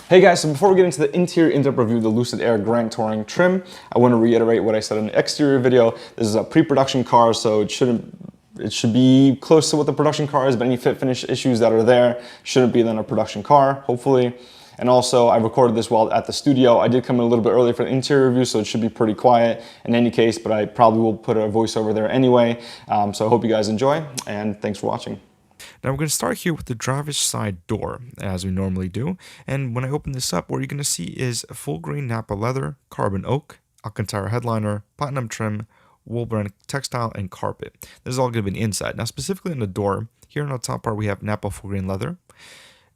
Hey guys, so before we get into the interior in-depth review of the Lucid Air Grand Touring trim, I want to reiterate what I said in the exterior video. This is a pre-production car, so it should be close to what the production car is, but any fit finish issues that are there shouldn't be then a production car, hopefully. And also, I recorded this while at the studio. I did come in a little bit early for the interior review, so it should be pretty quiet in any case, but I probably will put a voiceover there anyway. So I hope you guys enjoy, and thanks for watching. Now we're going to start here with the driver's side door, as we normally do. And when I open this up, what you're going to see is full grain Napa leather, carbon oak, Alcantara headliner, platinum trim, wool blend textile, and carpet. This is all going to be the inside. Now specifically on the door, here on the top part we have Napa full grain leather.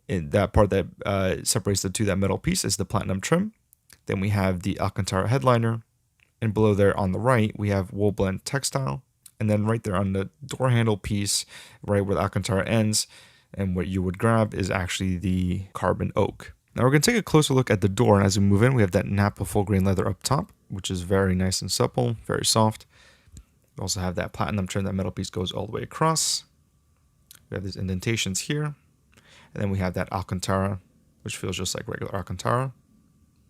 In that part that separates the two, that metal piece, is the platinum trim. Then we have the Alcantara headliner. And below there on the right, we have wool blend textile. And then right there on the door handle piece, right where the Alcantara ends, and what you would grab is actually the carbon oak. Now we're going to take a closer look at the door, and as we move in, we have that Napa full grain leather up top, which is very nice and supple, very soft. We also have that platinum trim, that metal piece goes all the way across. We have these indentations here, and then we have that Alcantara, which feels just like regular Alcantara,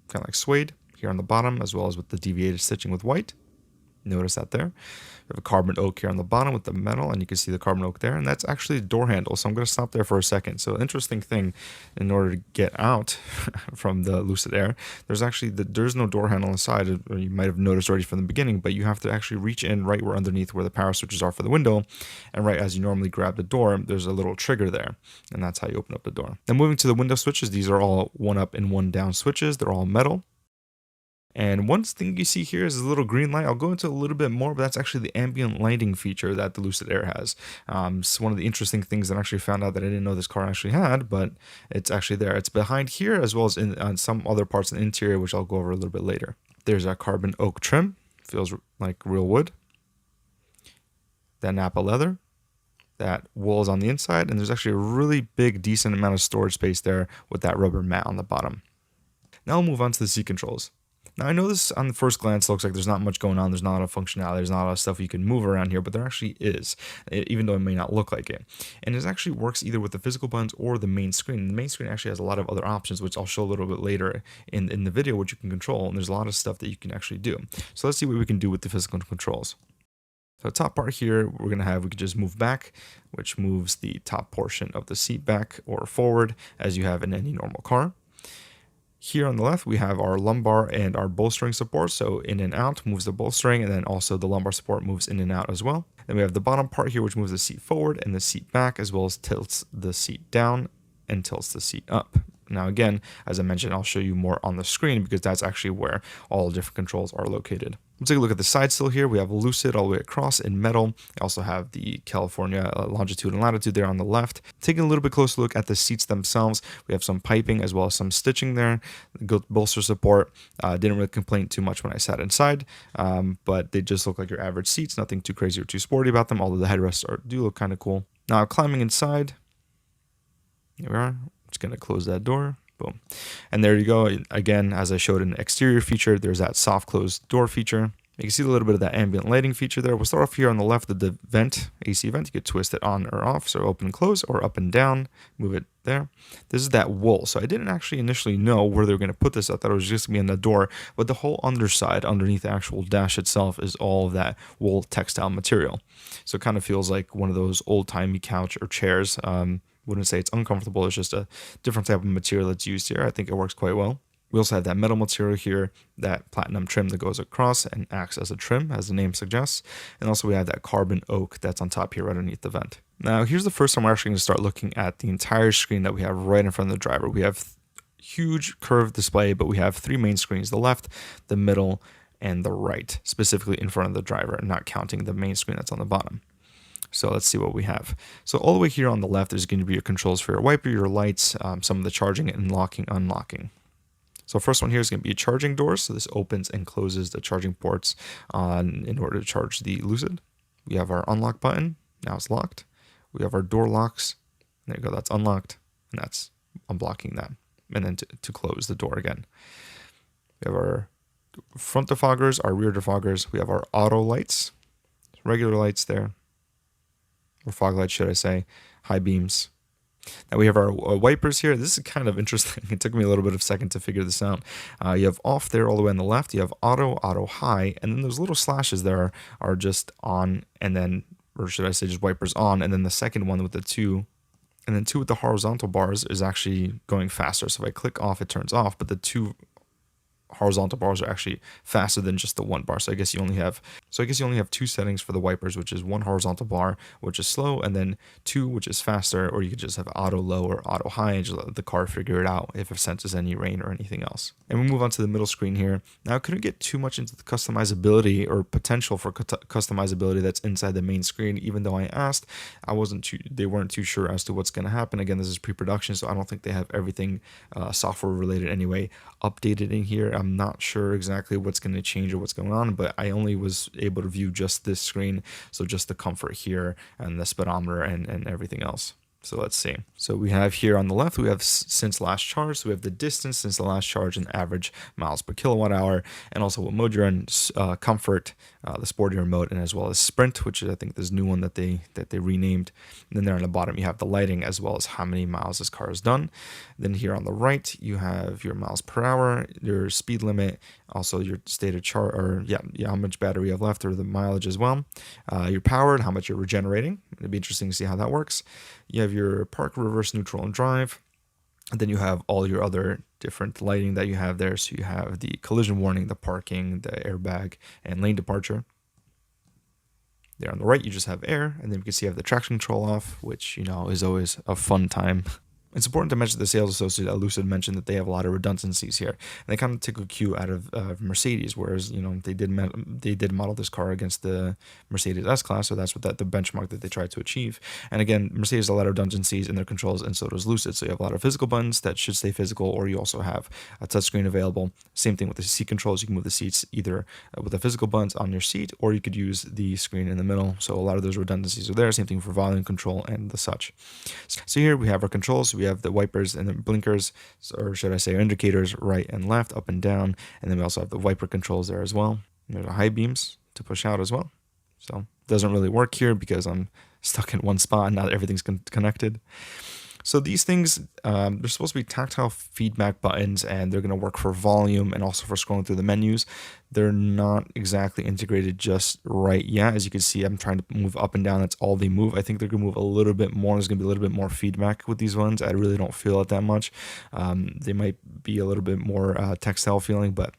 kind of like suede here on the bottom, as well as with the deviated stitching with white. Notice that there. We have a carbon oak here on the bottom with the metal, and you can see the carbon oak there, and that's actually the door handle. So I'm going to stop there for a second. So interesting thing, in order to get out from the Lucid Air, there's no door handle inside. You might have noticed already from the beginning, but you have to actually reach in right where underneath where the power switches are for the window, and right as you normally grab the door, there's a little trigger there, and that's how you open up the door. Now moving to the window switches, these are all one up and one down switches. They're all metal. And one thing you see here is a little green light. I'll go into a little bit more, but that's actually the ambient lighting feature that the Lucid Air has. It's one of the interesting things that I actually found out that I didn't know this car actually had, but it's actually there. It's behind here as well as on some other parts of the interior, which I'll go over a little bit later. There's our carbon oak trim. Feels like real wood. That Napa leather. That wool is on the inside, and there's actually a really big, decent amount of storage space there with that rubber mat on the bottom. Now we'll move on to the seat controls. Now, I know this on the first glance looks like there's not much going on. There's not a lot of functionality. There's not a lot of stuff you can move around here, but there actually is, even though it may not look like it. And it actually works either with the physical buttons or the main screen. The main screen actually has a lot of other options, which I'll show a little bit later in the video, which you can control. And there's a lot of stuff that you can actually do. So let's see what we can do with the physical controls. So the top part here, we could just move back, which moves the top portion of the seat back or forward, as you have in any normal car. Here on the left, we have our lumbar and our bolstering support. So in and out moves the bolstering, and then also the lumbar support moves in and out as well. Then we have the bottom part here, which moves the seat forward and the seat back, as well as tilts the seat down and tilts the seat up. Now again, as I mentioned, I'll show you more on the screen because that's actually where all the different controls are located. We'll take a look at the side still here. We have Lucid all the way across in metal. We also have the California longitude and latitude there on the left. Taking a little bit closer look at the seats themselves, we have some piping as well as some stitching there. Good bolster support. Didn't really complain too much when I sat inside, but they just look like your average seats. Nothing too crazy or too sporty about them, although the headrests do look kind of cool. Now climbing inside, here we are. Just going to close that door. Boom. And there you go. Again, as I showed in the exterior feature, there's that soft closed door feature. You can see a little bit of that ambient lighting feature there. We'll start off here on the left of the vent, AC vent. You could twist it on or off, so open and close or up and down. Move it there. This is that wool. So I didn't actually initially know where they were going to put this. I thought it was just going to be on the door, but the whole underside underneath the actual dash itself is all of that wool textile material. So it kind of feels like one of those old-timey couch or chairs. Wouldn't say it's uncomfortable. It's just a different type of material that's used here. I think it works quite well. We also have that metal material here, that platinum trim that goes across and acts as a trim, as the name suggests. And also we have that carbon oak that's on top here right underneath the vent. Now here's the first time we're actually going to start looking at the entire screen that we have right in front of the driver. We have huge curved display, but we have three main screens, the left, the middle, and the right, specifically in front of the driver, not counting the main screen that's on the bottom. So let's see what we have. So all the way here on the left, there's going to be your controls for your wiper, your lights, some of the charging and locking, unlocking. So first one here is going to be charging doors. So this opens and closes the charging ports in order to charge the Lucid. We have our unlock button. Now it's locked. We have our door locks. There you go. That's unlocked. And that's unblocking that. And then to close the door again. We have our front defoggers, our rear defoggers. We have our auto lights, regular lights there. Or fog lights, should I say, high beams, Now we have our wipers here. This is kind of interesting. It took me a little bit of a second to figure this out. You have off there all the way on the left. You have auto, auto high, and then those little slashes there are just on, and then, or should I say just wipers on, and then the second one with the two, and then two with the horizontal bars is actually going faster. So if I click off, it turns off, but the two horizontal bars are actually faster than just the one bar. So I guess you only have two settings for the wipers, which is one horizontal bar, which is slow, and then two, which is faster, or you could just have auto low or auto high and just let the car figure it out if it senses any rain or anything else. And we move on to the middle screen here. Now I couldn't get too much into the customizability or potential for customizability that's inside the main screen, even though I asked. They weren't too sure as to what's going to happen. Again, this is pre-production, so I don't think they have everything software related anyway updated in here. I'm not sure exactly what's going to change or what's going on, but I only was able to view just this screen, so just the comfort here and the speedometer and everything else. So let's see. So we have here on the left, we have since last charge. So we have the distance since the last charge and average miles per kilowatt hour, and also what mode you're in, comfort, the sportier mode, and as well as sprint, which is I think this new one that they renamed. And then there on the bottom you have the lighting as well as how many miles this car has done. Then here on the right you have your miles per hour, your speed limit, also your state of charge, or how much battery you have left, or the mileage as well. Your power and how much you're regenerating. It'd be interesting to see how that works. You have your park, reverse, neutral, and drive. And then you have all your other different lighting that you have there. So you have the collision warning, the parking, the airbag, and lane departure. There on the right, you just have air, and then you can see you have the traction control off, which, is always a fun time. It's important to mention the sales associate at Lucid mentioned that they have a lot of redundancies here, and they kind of took a cue out of Mercedes, whereas they did model this car against the Mercedes S-Class, so that's what the benchmark that they tried to achieve. And again, Mercedes has a lot of redundancies in their controls, and so does Lucid. So you have a lot of physical buttons that should stay physical, or you also have a touchscreen available. Same thing with the seat controls. You can move the seats either with the physical buttons on your seat, or you could use the screen in the middle. So a lot of those redundancies are there. Same thing for volume control and the such. So here we have our controls. We have the wipers and the blinkers, or should I say indicators, right and left, up and down, and then we also have the wiper controls there as well. There's high beams to push out as well. So it doesn't really work here because I'm stuck in one spot and not everything's connected. So these things, they're supposed to be tactile feedback buttons, and they're going to work for volume and also for scrolling through the menus. They're not exactly integrated just right yet. As you can see, I'm trying to move up and down. That's all they move. I think they're going to move a little bit more. There's going to be a little bit more feedback with these ones. I really don't feel it that much. They might be a little bit more textile feeling, but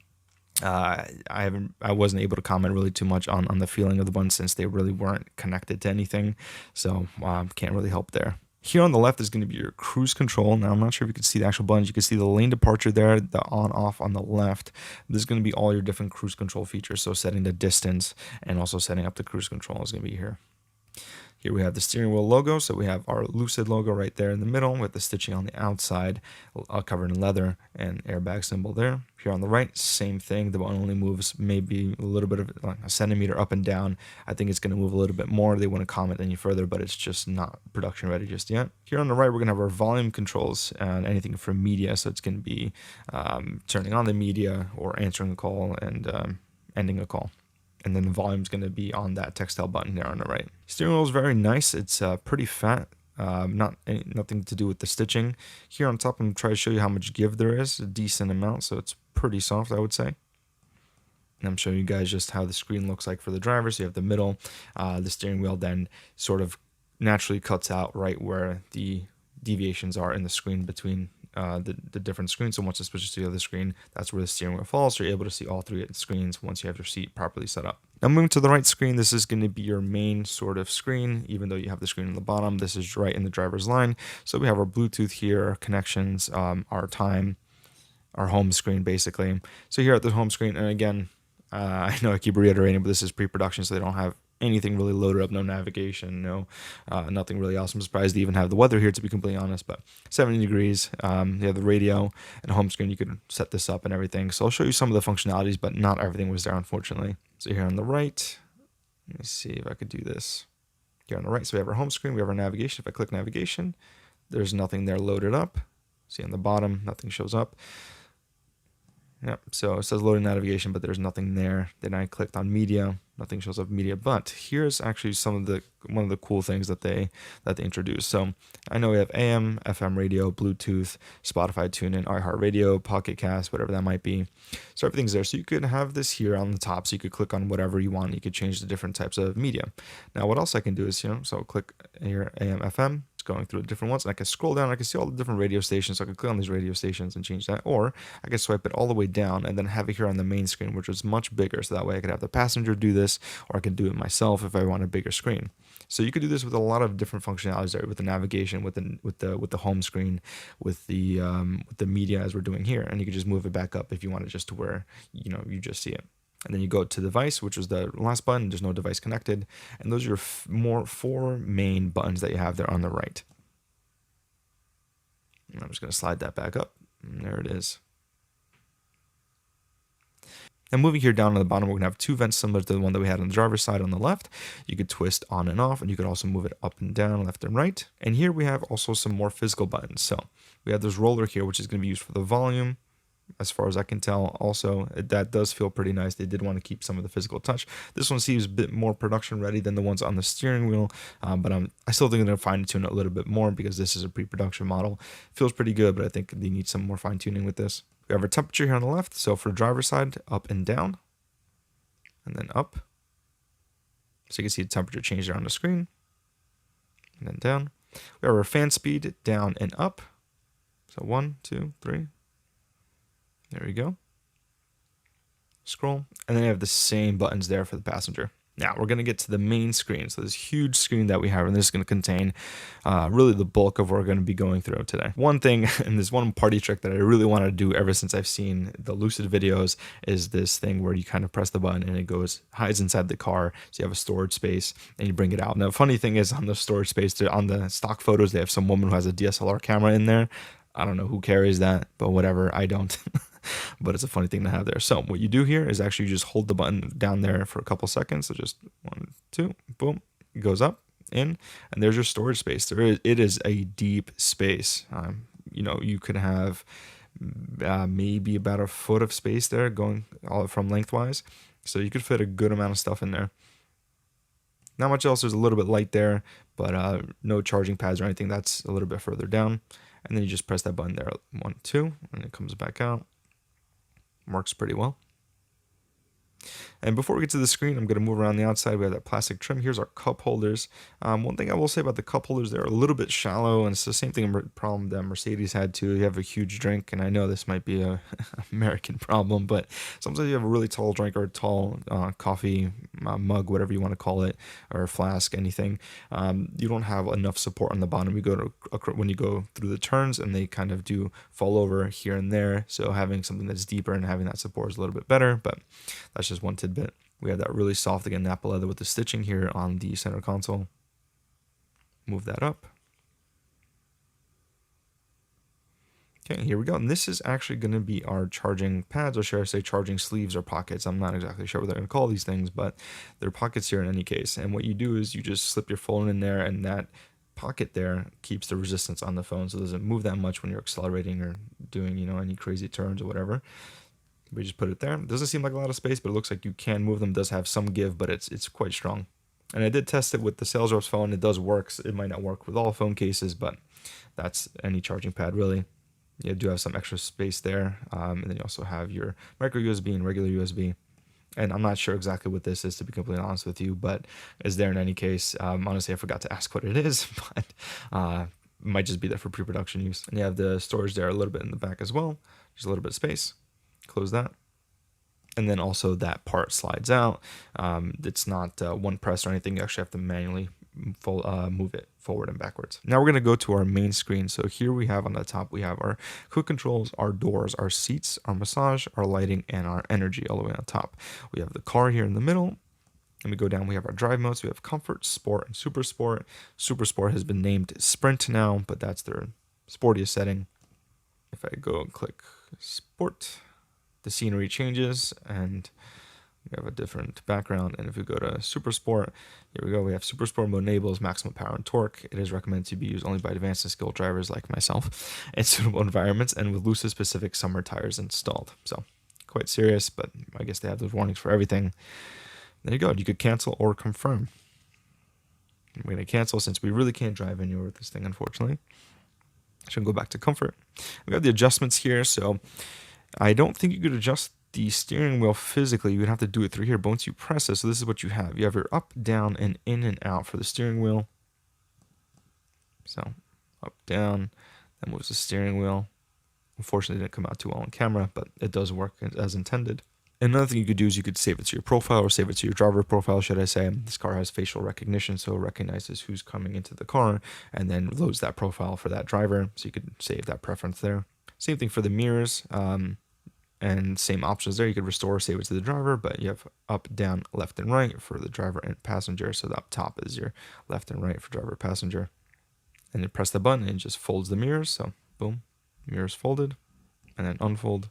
I wasn't able to comment really too much on the feeling of the buttons since they really weren't connected to anything. So can't really help there. Here on the left is going to be your cruise control. Now, I'm not sure if you can see the actual buttons. You can see the lane departure there, the on-off on the left. This is going to be all your different cruise control features. So setting the distance and also setting up the cruise control is going to be here. Here we have the steering wheel logo. So we have our Lucid logo right there in the middle with the stitching on the outside, covered in leather, and airbag symbol there. Here on the right, same thing. The button only moves maybe a little bit of like a centimeter up and down. I think it's going to move a little bit more. They wouldn't comment any further, but it's just not production ready just yet. Here on the right, we're going to have our volume controls and anything from media. So it's going to be turning on the media or answering a call and ending a call. And then the volume is going to be on that textile button there on the right. Steering wheel is very nice. It's pretty fat. Nothing to do with the stitching. Here on top, I'm going to try to show you how much give there is. A decent amount, so it's pretty soft, I would say. And I'm showing you guys just how the screen looks like for the driver. So you have the middle. The steering wheel then sort of naturally cuts out right where the deviations are in the screen between the different screens. So once it switches to the other screen, that's where the steering wheel falls. So you're able to see all three screens once you have your seat properly set up. Now moving to the right screen, this is going to be your main sort of screen, even though you have the screen on the bottom. This is right in the driver's line. So we have our Bluetooth here, our connections, our time, our home screen basically. So here at the home screen, and again, I know I keep reiterating, but this is pre-production, so they don't have anything really loaded up, no navigation, nothing really else. I'm surprised they even have the weather here, to be completely honest, but 70 degrees. You have the radio and home screen. You could set this up and everything. So I'll show you some of the functionalities, but not everything was there, unfortunately. So here on the right, let me see if I could do this. Here on the right, so we have our home screen, we have our navigation. If I click navigation, there's nothing there loaded up. See on the bottom, nothing shows up. Yep, so it says loading navigation, but there's nothing there. Then I clicked on media, nothing shows up media. But here's actually one of the cool things that they introduced. So I know we have AM, FM radio, Bluetooth, Spotify TuneIn, iHeartRadio, Pocket Cast, whatever that might be. So everything's there. So you could have this here on the top. So you could click on whatever you want. You could change the different types of media. Now what else I can do is, so click here AM, FM. Going through the different ones, and I can scroll down. I can see all the different radio stations. So I can click on these radio stations and change that, or I can swipe it all the way down and then have it here on the main screen, which is much bigger. So that way I could have the passenger do this, or I can do it myself if I want a bigger screen. So you could do this with a lot of different functionalities there, with the navigation, with the home screen, with the media as we're doing here, and you could just move it back up if you want it just to where you just see it. And then you go to device, which was the last button. There's no device connected. And those are your four main buttons that you have there on the right. And I'm just going to slide that back up. And there it is. And moving here down on the bottom, we're going to have two vents similar to the one that we had on the driver's side on the left. You could twist on and off, and you could also move it up and down, left and right. And here we have also some more physical buttons. So we have this roller here, which is going to be used for the volume. As far as I can tell, also, that does feel pretty nice. They did want to keep some of the physical touch. This one seems a bit more production ready than the ones on the steering wheel, but I still think they're going to fine tune it a little bit more because this is a pre-production model. Feels pretty good, but I think they need some more fine tuning with this. We have our temperature here on the left. So for the driver's side, up and down, and then up. So you can see the temperature change there on the screen, and then down. We have our fan speed down and up. So 1, 2, 3. There we go. Scroll. And then you have the same buttons there for the passenger. Now we're going to get to the main screen. So this huge screen that we have, and this is going to contain really the bulk of what we're going to be going through today. One thing, and this one party trick that I really want to do ever since I've seen the Lucid videos, is this thing where you kind of press the button and it hides inside the car. So you have a storage space and you bring it out. Now the funny thing is, on the storage space, on the stock photos, they have some woman who has a DSLR camera in there. I don't know who carries that, but whatever, I don't. But it's a funny thing to have there. So what you do here is actually just hold the button down there for a couple seconds. So just 1, 2, boom, it goes up, in, and there's your storage space. It is a deep space. You could have maybe about a foot of space there going all from lengthwise. So you could fit a good amount of stuff in there. Not much else. There's a little bit light there, but no charging pads or anything. That's a little bit further down. And then you just press that button there, 1, 2, and it comes back out. Works pretty well. And before we get to the screen, I'm going to move around the outside. We have that plastic trim. Here's our cup holders. One thing I will say about the cup holders, they're a little bit shallow, and it's the same problem that Mercedes had too. You have a huge drink, and I know this might be a American problem, but sometimes you have a really tall drink or a tall coffee mug, whatever you want to call it, or flask, anything. You don't have enough support on the bottom. When you go through the turns, and they kind of do fall over here and there. So having something that's deeper and having that support is a little bit better, but that's just one tidbit. We have that really soft, again, Napa leather with the stitching here on the center console. Move that up. Okay, here we go. And this is actually going to be our charging pads, or should I say charging sleeves or pockets. I'm not exactly sure what they're going to call these things, but they're pockets here in any case. And what you do is you just slip your phone in there, and that pocket there keeps the resistance on the phone, so it doesn't move that much when you're accelerating or doing, any crazy turns or whatever. We just put it there. It doesn't seem like a lot of space, but it looks like you can move them. It does have some give, but it's quite strong. And I did test it with the sales rep's phone. It does work. It might not work with all phone cases, but that's any charging pad really. You do have some extra space there. And then you also have your micro USB and regular USB. And I'm not sure exactly what this is, to be completely honest with you, but is there in any case. Honestly, I forgot to ask what it is, but it might just be there for pre-production use. And you have the storage there a little bit in the back as well. Just a little bit of space. Close that. And then also that part slides out. It's not one press or anything. You actually have to manually move it forward and backwards. Now we're going to go to our main screen. So here we have on the top, we have our quick controls, our doors, our seats, our massage, our lighting, and our energy all the way on top. We have the car here in the middle. And we go down, we have our drive modes. We have comfort, sport, and super sport. Super sport has been named sprint now, but that's their sportiest setting. If I go and click sport, the scenery changes and we have a different background. And if we go to Super Sport, here we go. We have Super Sport mode enables maximum power and torque. It is recommended to be used only by advanced and skilled drivers like myself in suitable environments and with Lucid specific summer tires installed. So quite serious, but I guess they have those warnings for everything. There you go. You could cancel or confirm. We're going to cancel since we really can't drive anywhere with this thing, unfortunately. So go back to comfort. We got the adjustments here. So I don't think you could adjust the steering wheel physically. You would have to do it through here. But once you press it, so this is what you have. You have your up, down, and in and out for the steering wheel. So up, down, that moves the steering wheel. Unfortunately, it didn't come out too well on camera, but it does work as intended. Another thing you could do is you could save it to your profile, or save it to your driver profile, should I say. This car has facial recognition, so it recognizes who's coming into the car and then loads that profile for that driver. So you could save that preference there. Same thing for the mirrors, and same options there. You could restore, save it to the driver, but you have up, down, left, and right for the driver and passenger. So the up top is your left and right for driver, passenger. And you press the button and it just folds the mirrors. So boom, mirrors folded, and then unfold.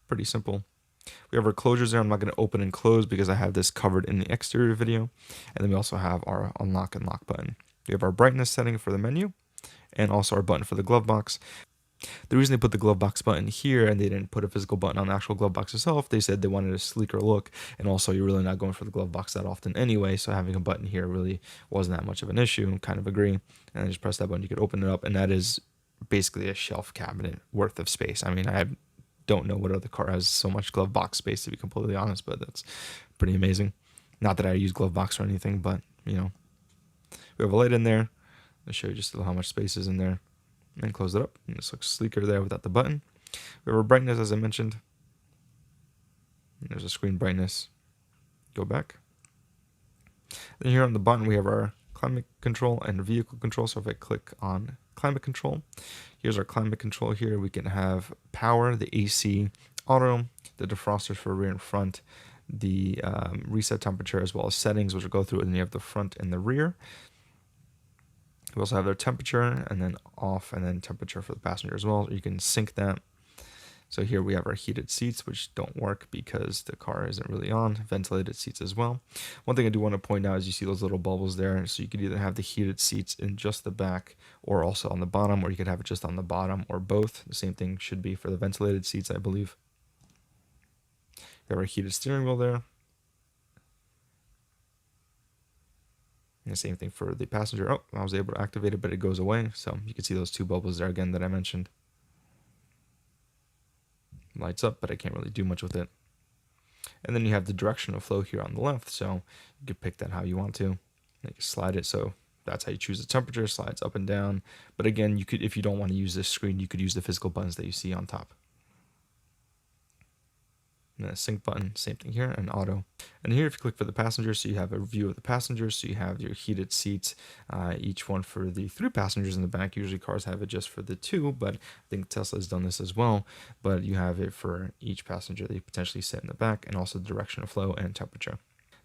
Pretty simple. We have our closures there. I'm not going to open and close because I have this covered in the exterior video. And then we also have our unlock and lock button. We have our brightness setting for the menu and also our button for the glove box. The reason they put the glove box button here and they didn't put a physical button on the actual glove box itself, they said they wanted a sleeker look, and also you're really not going for the glove box that often anyway, so having a button here really wasn't that much of an issue. Kind of agree. And I just press that button, you could open it up, and that is basically a shelf cabinet worth of space. I mean, I don't know what other car has so much glove box space, to be completely honest, but that's pretty amazing. Not that I use glove box or anything, but you know, we have a light in there. I'll show you just how much space is in there, and close it up. And this looks sleeker there without the button. We have our brightness, as I mentioned. And there's a screen brightness. Go back. Then here on the button we have our climate control and vehicle control. So if I click on climate control, here's our climate control here. We can have power, the AC, auto, the defrosters for rear and front, the reset temperature, as well as settings, which will go through, and then you have the front and the rear. We also have their temperature, and then off, and then temperature for the passenger as well. You can sync that. So here we have our heated seats, which don't work because the car isn't really on. Ventilated seats as well. One thing I do want to point out is you see those little bubbles there. So you could either have the heated seats in just the back or also on the bottom, or you could have it just on the bottom, or both. The same thing should be for the ventilated seats, I believe. We have our heated steering wheel there. And the same thing for the passenger. Oh, I was able to activate it, but it goes away. So you can see those two bubbles there again that I mentioned. Lights up, but I can't really do much with it. And then you have the direction of flow here on the left, so you can pick that how you want to. You can slide it, so that's how you choose the temperature. Slides up and down. But again, you could, if you don't want to use this screen, you could use the physical buttons that you see on top. And then a sync button, same thing here, and auto. And here, if you click for the passenger, so you have a view of the passengers, so you have your heated seats, each one for the 3 passengers in the back. Usually cars have it just for the 2, but I think Tesla's done this as well. But you have it for each passenger that you potentially sit in the back, and also the direction of flow and temperature.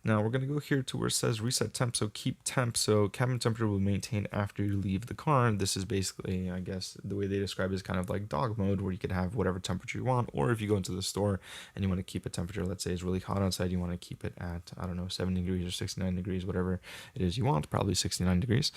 Now we're going to go here to where it says reset temp, so keep temp, so cabin temperature will maintain after you leave the car. This is basically, I guess, the way they describe it is kind of like dog mode, where you could have whatever temperature you want, or if you go into the store and you want to keep a temperature, let's say it's really hot outside, you want to keep it at, I don't know, 70 degrees or 69 degrees, whatever it is you want, probably 69 degrees,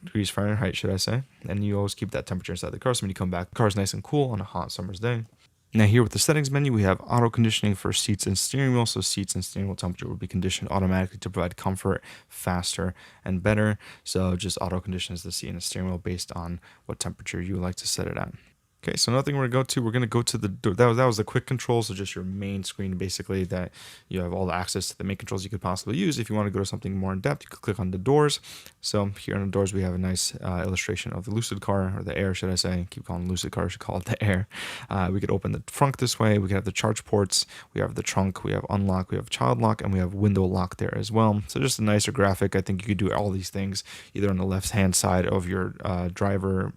degrees Fahrenheit, should I say, and you always keep that temperature inside the car, so when you come back, the car's nice and cool on a hot summer's day. Now here with the settings menu, we have auto conditioning for seats and steering wheel. So seats and steering wheel temperature will be conditioned automatically to provide comfort faster and better. So just auto conditions the seat and the steering wheel based on what temperature you would like to set it at. Okay, so another thing we're going to go to the door. That was the quick control, so just your main screen, basically, that you have all the access to the main controls you could possibly use. If you want to go to something more in depth, you could click on the doors. So here on the doors, we have a nice illustration of the Lucid car, or the Air, should I say. Keep calling it Lucid car, I should call it the Air. We could open the trunk this way. We could have the charge ports. We have the trunk. We have unlock. We have child lock, and we have window lock there as well. So just a nicer graphic. I think you could do all these things either on the left-hand side of your driver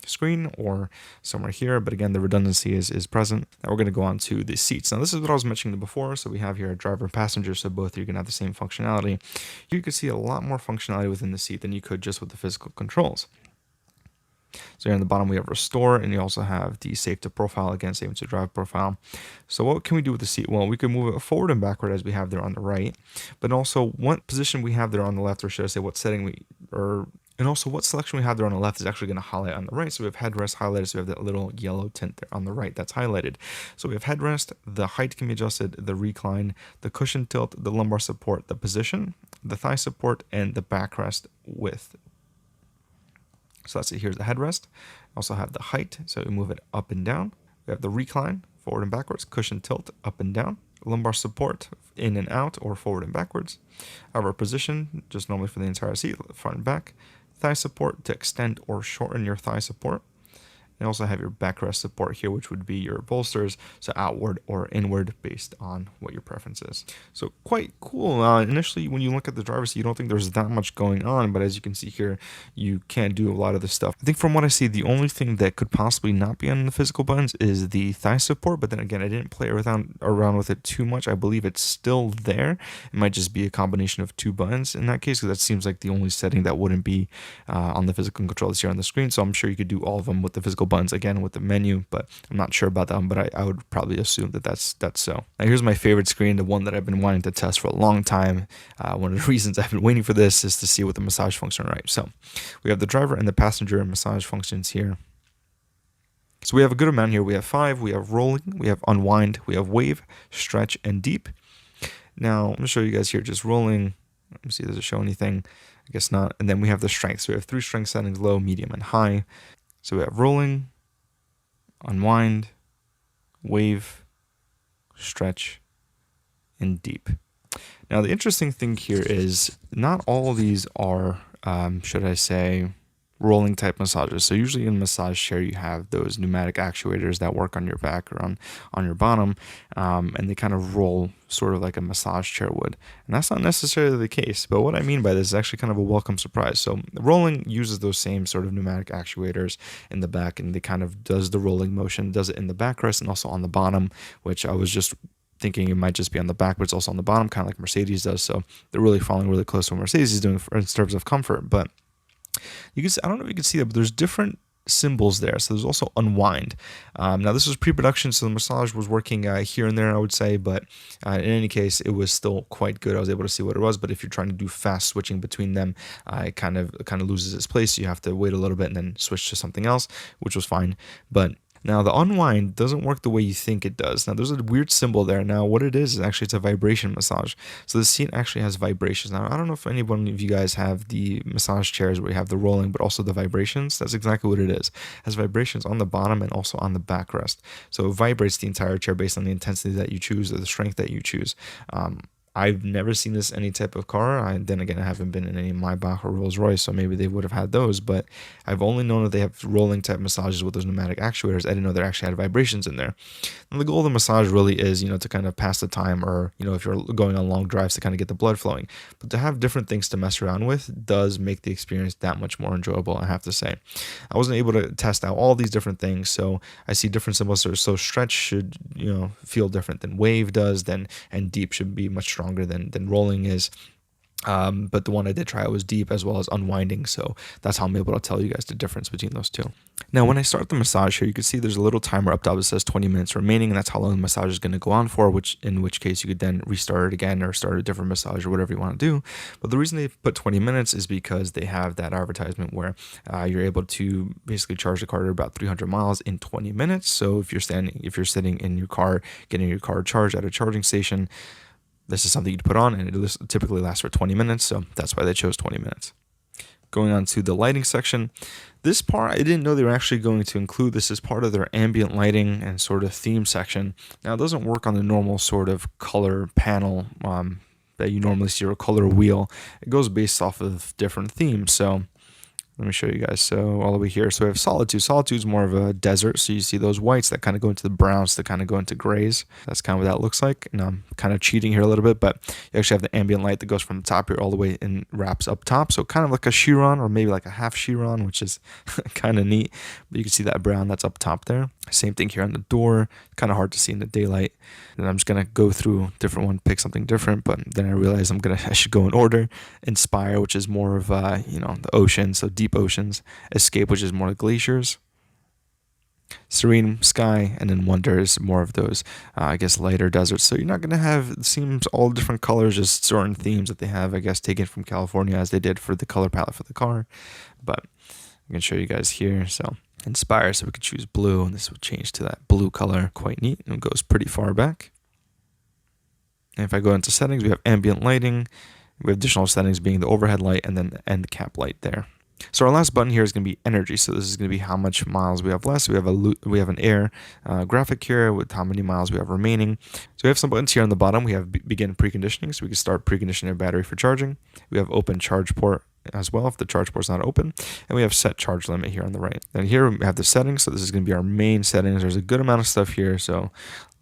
screen or somewhere here, but again, the redundancy is present. Now we're going to go on to the seats. Now this is what I was mentioning before. So we have here a driver and passenger, so both are going to have the same functionality. You can see a lot more functionality within the seat than you could just with the physical controls. So here on the bottom we have restore, and you also have the save to profile, again save to drive profile. So what can we do with the seat? Well, we can move it forward and backward as we have there on the right, but also what position we have there on the left, or should I say what setting we, or And also what selection we have there on the left is actually going to highlight on the right. So we have headrest highlighted, so we have that little yellow tint there on the right that's highlighted. So we have headrest, the height can be adjusted, the recline, the cushion tilt, the lumbar support, the position, the thigh support, and the backrest width. So that's it. Here's the headrest. Also have the height, so we move it up and down. We have the recline, forward and backwards, cushion tilt, up and down, lumbar support, in and out, or forward and backwards. Our position, just normally for the entire seat, front and back. Thigh support to extend or shorten your thigh support. You also have your backrest support here, which would be your bolsters, so outward or inward based on what your preference is. So quite cool. Initially, when you look at the driver's seat, you don't think there's that much going on, but as you can see here, you can do a lot of this stuff. I think from what I see, the only thing that could possibly not be on the physical buttons is the thigh support, but then again, I didn't play around with it too much. I believe it's still there. It might just be a combination of two buttons in that case, because that seems like the only setting that wouldn't be on the physical controllers here on the screen. So I'm sure you could do all of them with the physical buttons again with the menu, but I'm not sure about that one, but I would probably assume that that's so. Now here's my favorite screen, the one that I've been wanting to test for a long time. One of the reasons I've been waiting for this is to see what the massage function is, right? So we have the driver and the passenger massage functions here. So we have a good amount here. We have 5, we have rolling, we have unwind, we have wave, stretch, and deep. Now I'm going to show you guys here just rolling. Let me see, does it show anything? I guess not. And then we have the strength. So we have 3 strength settings, low, medium, and high. So we have rolling, unwind, wave, stretch, and deep. Now the interesting thing here is not all of these are, should I say, rolling type massages. So usually in a massage chair you have those pneumatic actuators that work on your back or on your bottom, and they kind of roll sort of like a massage chair would. And that's not necessarily the case, but what I mean by this is actually kind of a welcome surprise. So rolling uses those same sort of pneumatic actuators in the back, and they kind of does the rolling motion, does it in the backrest and also on the bottom, which I was just thinking it might just be on the back, but it's also on the bottom, kind of like Mercedes does. So they're really following really close to what Mercedes is doing in terms of comfort. But you can see, I don't know if you can see that, but there's different symbols there. So there's also unwind. Now this was pre-production, so the massage was working here and there, I would say, but in any case, it was still quite good. I was able to see what it was, but if you're trying to do fast switching between them, it kind of loses its place. So you have to wait a little bit and then switch to something else, which was fine. But now the unwind doesn't work the way you think it does. Now there's a weird symbol there. Now what it is actually it's a vibration massage. So the seat actually has vibrations. Now I don't know if any one of you guys have the massage chairs where you have the rolling but also the vibrations. That's exactly what it is. It has vibrations on the bottom and also on the backrest. So it vibrates the entire chair based on the intensity that you choose or the strength that you choose. I've never seen this in any type of car. Then again, I haven't been in any Maybach or Rolls Royce, so maybe they would have had those. But I've only known that they have rolling type massages with those pneumatic actuators. I didn't know they actually had vibrations in there. And the goal of the massage really is, to kind of pass the time, or if you're going on long drives to kind of get the blood flowing. But to have different things to mess around with does make the experience that much more enjoyable, I have to say. I wasn't able to test out all these different things, so I see different symbols. So stretch should feel different than wave does, and deep should be much stronger than rolling is. But the one I did try was deep as well as unwinding, so that's how I'm able to tell you guys the difference between those two. Now when I start the massage here, you can see there's a little timer up top that says 20 minutes remaining, and that's how long the massage is going to go on for, in which case you could then restart it again or start a different massage or whatever you want to do. But the reason they put 20 minutes is because they have that advertisement where you're able to basically charge the car to about 300 miles in 20 minutes. So if you're sitting in your car getting your car charged at a charging station, this is something you'd put on, and it typically lasts for 20 minutes, so that's why they chose 20 minutes. Going on to the lighting section. This part, I didn't know they were actually going to include this as part of their ambient lighting and sort of theme section. Now, it doesn't work on the normal sort of color panel that you normally see, or a color wheel. It goes based off of different themes, so let me show you guys. So all the way here, so we have Solitude. Solitude is more of a desert, so you see those whites that kind of go into the browns that kind of go into grays. That's kind of what that looks like. And I'm kind of cheating here a little bit, but you actually have the ambient light that goes from the top here all the way and wraps up top. So kind of like a Chiron, or maybe like a half Chiron, which is kind of neat. But you can see that brown that's up top there. Same thing here on the door. Kind of hard to see in the daylight. And I'm just gonna go through different one, pick something different. But then I realized I should go in order. Inspire, which is more of the ocean, so deep oceans. Escape, which is more glaciers. serene sky, and then wonder is more of those, I guess, lighter deserts. So you're not going to have, it seems, all different colors, just certain themes that they have, I guess, taken from California as they did for the color palette for the car. But I can show you guys here. So inspire, so we could choose blue, and this will change to that blue color. Quite neat, and it goes pretty far back. And if I go into settings, we have ambient lighting. We have additional settings being the overhead light and then the end cap light there. So our last button here is going to be energy. So this is going to be how much miles we have left. So we have an air graphic here with how many miles we have remaining. So we have some buttons here on the bottom. We have begin preconditioning, so we can start preconditioning our battery for charging. We have open charge port as well if the charge port's not open, and we have set charge limit here on the right. And here we have the settings. So this is going to be our main settings. There's a good amount of stuff here. So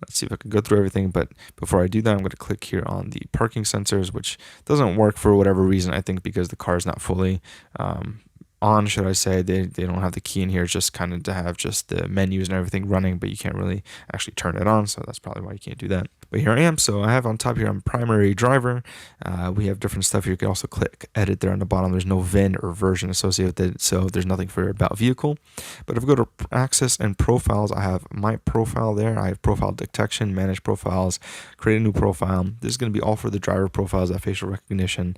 let's see if I can go through everything, but before I do that, I'm going to click here on the parking sensors, which doesn't work for whatever reason, I think because the car is not fully on, should I say. They don't have the key in here. It's just kind of to have just the menus and everything running, but you can't really actually turn it on, so that's probably why you can't do that. But here I am. So I have on top here, I'm primary driver. We have different stuff here. You can also click edit there on the bottom. There's no VIN or version associated with it, so there's nothing for about vehicle. But if we go to access and profiles, I have my profile there. I have profile detection, manage profiles, create a new profile. This is going to be all for the driver profiles, that facial recognition.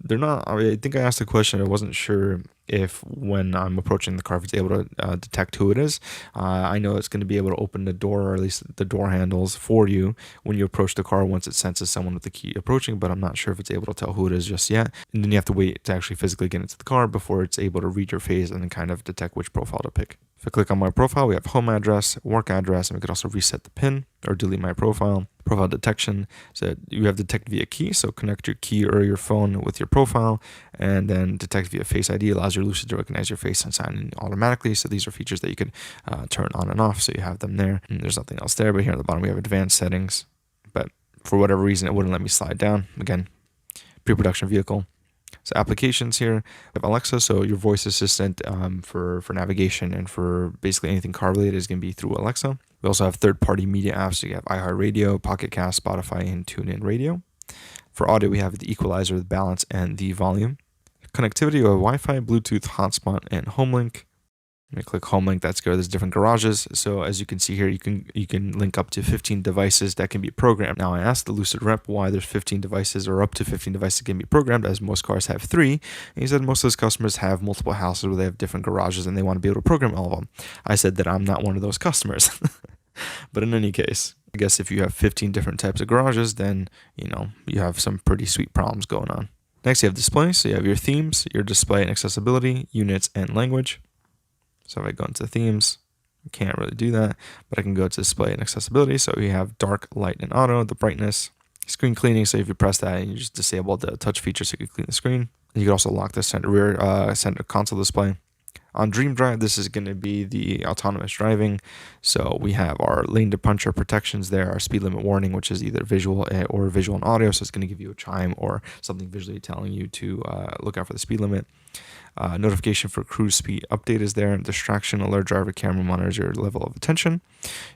They're not, I think I asked a question. I wasn't sure if when I'm approaching the car, if it's able to detect who it is. I know it's going to be able to open the door, or at least the door handles for you when you approach the car once it senses someone with the key approaching, but I'm not sure if it's able to tell who it is just yet. And then you have to wait to actually physically get into the car before it's able to read your face and then kind of detect which profile to pick. If I click on my profile, we have home address, work address, and we could also reset the PIN or delete my profile. Profile detection, so you have detect via key, so connect your key or your phone with your profile, and then detect via Face ID allows your Lucid to recognize your face and sign in automatically. So these are features that you can turn on and off, so you have them there. And there's nothing else there, but here at the bottom we have advanced settings, but for whatever reason it wouldn't let me slide down. Again, pre-production vehicle. So applications here, we have Alexa, so your voice assistant for navigation and for basically anything car related is going to be through Alexa. We also have third-party media apps. So you have iHeartRadio, Pocket Cast, Spotify, and TuneIn Radio. For audio, we have the equalizer, the balance, and the volume. Connectivity, we have Wi-Fi, Bluetooth, hotspot, and HomeLink. Let me click HomeLink. That's good. There's different garages. So as you can see here, you can link up to 15 devices that can be programmed. Now I asked the Lucid rep why there's 15 devices or up to 15 devices can be programmed, as most cars have 3. And he said most of his customers have multiple houses where they have different garages and they want to be able to program all of them. I said that I'm not one of those customers. But in any case, I guess if you have 15 different types of garages, then you have some pretty sweet problems going on. Next, you have display. So you have your themes, your display and accessibility, units, and language. So if I go into themes, I can't really do that, but I can go to display and accessibility. So we have dark, light, and auto, the brightness, screen cleaning. So if you press that, you just disable the touch feature so you can clean the screen. And you can also lock the center console display. On Dream Drive, this is going to be the autonomous driving. So we have our lane departure protections there, our speed limit warning, which is either visual or visual and audio. So it's going to give you a chime or something visually telling you to look out for the speed limit. Notification for cruise speed update is there. Distraction alert, driver camera monitors your level of attention.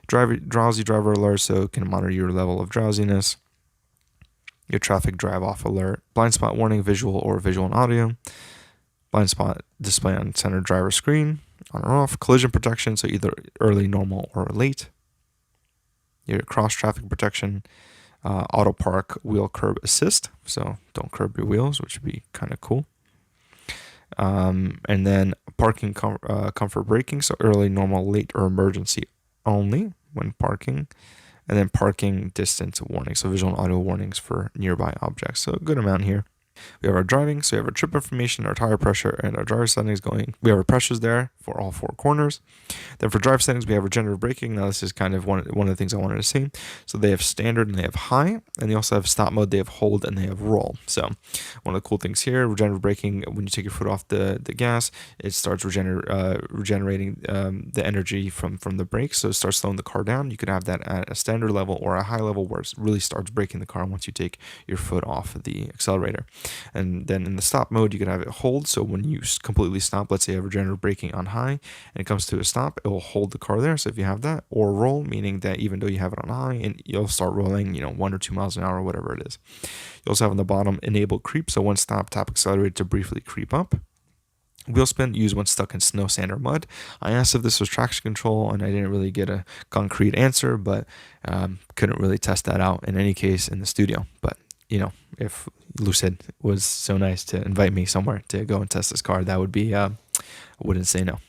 Drowsy driver alert, so it can monitor your level of drowsiness. Your traffic drive off alert. Blind spot warning, visual or visual and audio. Blind spot display on center driver screen, on or off. Collision protection, so either early, normal, or late. Your cross traffic protection. Auto park wheel curb assist, so don't curb your wheels, which would be kind of cool. And then parking comfort braking, so early, normal, late, or emergency only when parking. And then parking distance warning, so visual and audio warnings for nearby objects. So a good amount here. We have our driving, so we have our trip information, our tire pressure, and our driver settings going. We have our pressures there for all 4 corners. Then for drive settings, we have regenerative braking. Now this is kind of one of the things I wanted to see. So they have standard and they have high, and they also have stop mode, they have hold, and they have roll. So one of the cool things here, regenerative braking, when you take your foot off the gas, it starts regenerating the energy from the brakes, so it starts slowing the car down. You could have that at a standard level or a high level where it really starts braking the car once you take your foot off the accelerator. And then in the stop mode, you can have it hold. So when you completely stop, let's say you have regenerative braking on high and it comes to a stop, it will hold the car there. So if you have that, or roll, meaning that even though you have it on high and you'll start rolling, 1 or 2 miles an hour, or whatever it is. You also have on the bottom enable creep. So one stop, tap accelerator to briefly creep up. Wheel spin used when stuck in snow, sand, or mud. I asked if this was traction control, and I didn't really get a concrete answer, but couldn't really test that out in any case in the studio. But, if Lucid was so nice to invite me somewhere to go and test this car, that would be, I wouldn't say no.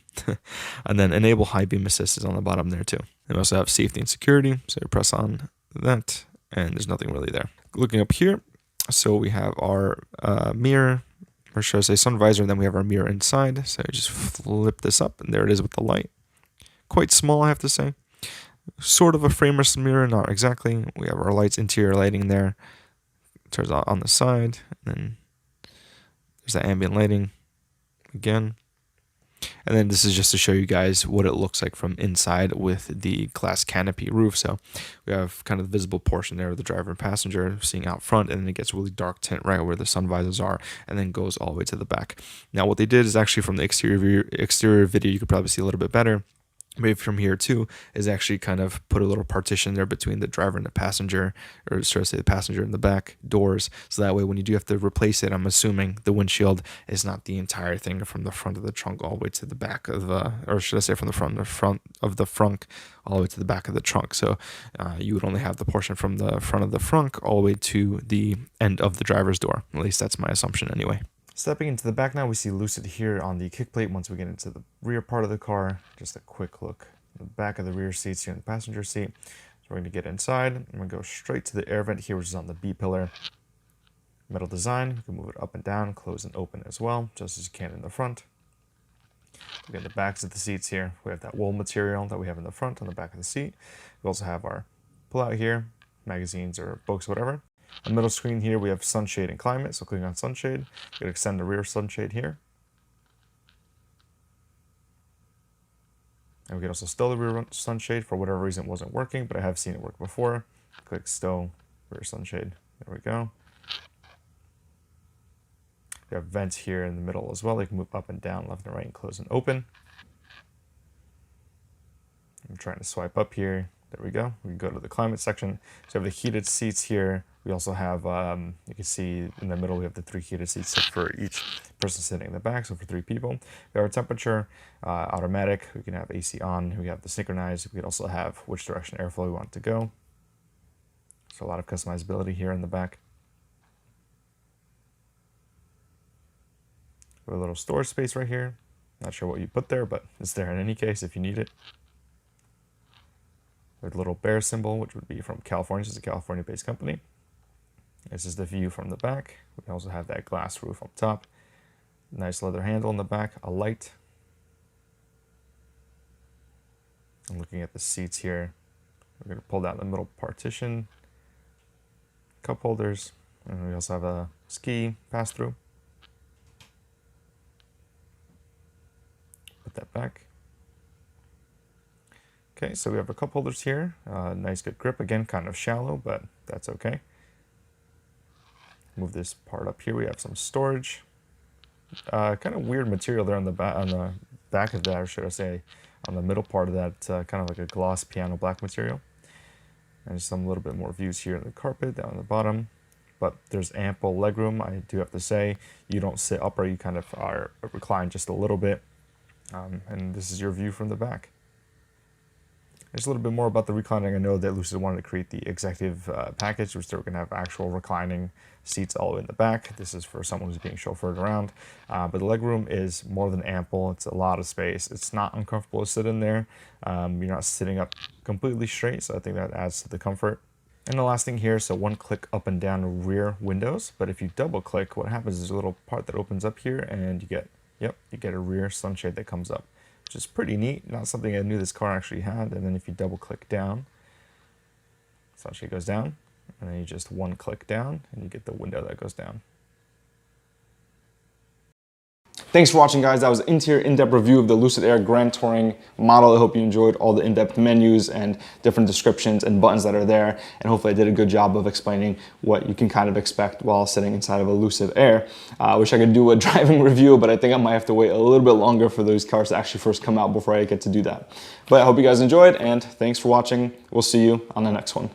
And then enable high beam assist is on the bottom there too. And we also have safety and security, so you press on that, and there's nothing really there. Looking up here, so we have our mirror, or should I say sun visor, and then we have our mirror inside. So you just flip this up, and there it is with the light. Quite small, I have to say. Sort of a frameless mirror, not exactly. We have our lights, interior lighting there. It turns out on the side, and then there's that ambient lighting again. And then this is just to show you guys what it looks like from inside with the glass canopy roof. So we have kind of the visible portion there of the driver and passenger seeing out front, and then it gets really dark tint right where the sun visors are, and then goes all the way to the back. Now what they did is actually from the exterior video, you could probably see a little bit better. Maybe from here too, is actually kind of put a little partition there between the driver and the passenger, or should I say the passenger and the back doors. So that way when you do have to replace it, I'm assuming the windshield is not the entire thing from the front of the trunk all the way to the back of the, or should I say from the front of the frunk all the way to the back of the trunk. So you would only have the portion from the front of the frunk all the way to the end of the driver's door. At least that's my assumption anyway. Stepping into the back now, we see Lucid here on the kick plate. Once we get into the rear part of the car, just a quick look at the back of the rear seats here in the passenger seat. So we're going to get inside. I'm going to go straight to the air vent here, which is on the B pillar. Metal design, you can move it up and down, close and open as well, just as you can in the front. We get the backs of the seats here. We have that wool material that we have in the front on the back of the seat. We also have our pull-out here, magazines or books, whatever. On the middle screen here, we have sunshade and climate. So clicking on sunshade, you can extend the rear sunshade here. And we can also stow the rear sunshade. For whatever reason, it wasn't working, but I have seen it work before. Click stow rear sunshade. There we go. We have vents here in the middle as well. They can move up and down, left and right, and close and open. I'm trying to swipe up here. There we go. We can go to the climate section. So we have the heated seats here. We also have, you can see in the middle, we have the 3 heated seats for each person sitting in the back, so for 3 people. We have our temperature, automatic. We can have AC on. We have the synchronized. We can also have which direction airflow we want to go. So a lot of customizability here in the back. We have a little storage space right here. Not sure what you put there, but it's there in any case if you need it. With a little bear symbol, which would be from California. This is a California-based company. This is the view from the back. We also have that glass roof up top. Nice leather handle in the back, a light. I'm looking at the seats here. We're going to pull down the middle partition. Cup holders. And we also have a ski pass-through. Put that back. Okay, so we have our cup holders here. Nice good grip. Again, kind of shallow, but that's okay. Move this part up here. We have some storage. Kind of weird material there on the back of that, or should I say, on the middle part of that, kind of like a gloss piano black material. And some little bit more views here in the carpet down on the bottom. But there's ample legroom. I do have to say, you don't sit upright. You kind of are reclined just a little bit. And this is your view from the back. Just a little bit more about the reclining. I know that Lucid wanted to create the executive package, which they were going to have actual reclining seats all the way in the back. This is for someone who's being chauffeured around. But the legroom is more than ample. It's a lot of space. It's not uncomfortable to sit in there. You're not sitting up completely straight, so I think that adds to the comfort. And the last thing here, so one click up and down rear windows. But if you double click, what happens is a little part that opens up here, and you get a rear sunshade that comes up, which is pretty neat. Not something I knew this car actually had. And then if you double click down, sunshade goes down, and then you just one click down and you get the window that goes down. Thanks for watching, guys. That was an interior in-depth review of the Lucid Air Grand Touring model. I hope you enjoyed all the in-depth menus and different descriptions and buttons that are there. And hopefully I did a good job of explaining what you can kind of expect while sitting inside of a Lucid Air. I wish I could do a driving review, but I think I might have to wait a little bit longer for those cars to actually first come out before I get to do that. But I hope you guys enjoyed, and thanks for watching. We'll see you on the next one.